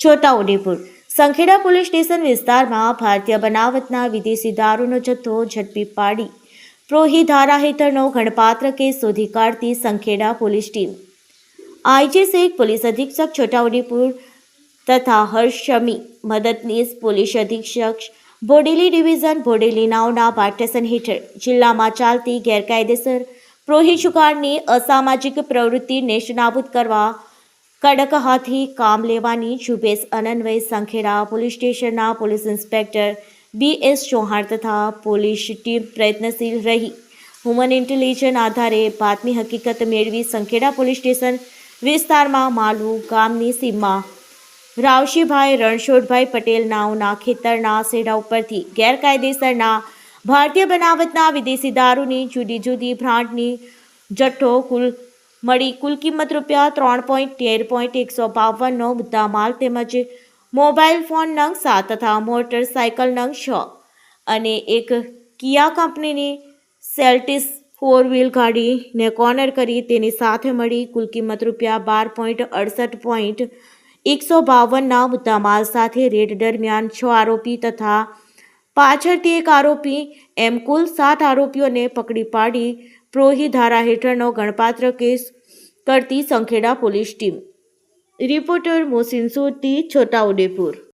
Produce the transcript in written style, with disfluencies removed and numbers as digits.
Chhota Udepur Sankheda police station વિસ્તારમાં ભારતીય બનાવટના વિદેશી દારૂનો જથ્થો ઝડપી પાડી પ્રોહી ધારા હેઠળનો ગણપાત્ર કેસ શોધી કાઢતી Sankheda police team IG Sheikh police અધિક્ષક છોટાઉદેપુર તથા હર્ષ શમી મદદનીશ પોલીસ અધિક્ષક બોડેલી ડિવિઝન બોડેલી નાવના માર્ગદર્શન હેઠળ જિલ્લામાં ચાલતી ગેરકાયદેસર પ્રોહી જુગારની અસામાજિક પ્રવૃત્તિ નેસ્તનાબૂદ કરવા કડક હાથથી કામ લેવાની ઝુંબેશ અન્વયે સંખેડા પોલીસ સ્ટેશનના પોલીસ ઇન્સ્પેક્ટર BS ચૌહાણ તથા પોલીસ ટીમ પ્રયત્નશીલ રહી હ્યુમન ઇન્ટેલિજન્સ આધારે બાતમી હકીકત મેળવી સંખેડા પોલીસ સ્ટેશન વિસ્તારમાં માલુ ગામની સીમમાં રાવશીભાઈ રણછોડભાઈ પટેલ નાવના ખેતરના સેડા ઉપરથી ગેરકાયદેસરના ભારતીય બનાવટના વિદેશી દારૂની જુદી જુદી બ્રાન્ડની જથ્થો મળી કુલ કિંમત ₹3.13.152નો મુદ્દામાલ તેમજ મોબાઈલ ફોન નંગ 7 તથા મોટરસાયકલ નંગ 6 અને એક કિયા કંપનીની સેલ્ટિસ 4 વ્હીલ ગાડીને કોર્નર કરી તેની સાથે મળી કુલ કિંમત ₹12.68.152ના મુદ્દામાલ સાથે રેડ દરમિયાન 6 આરોપી તથા પાછળથી એક આરોપી એમ કુલ 7 આરોપીઓને પકડી પાડી પ્રોહી ધારા હેઠળનો ગણપાત્ર કેસ કરતી Sankheda police team reporter Mohsin Sodhi Chhota Udepur.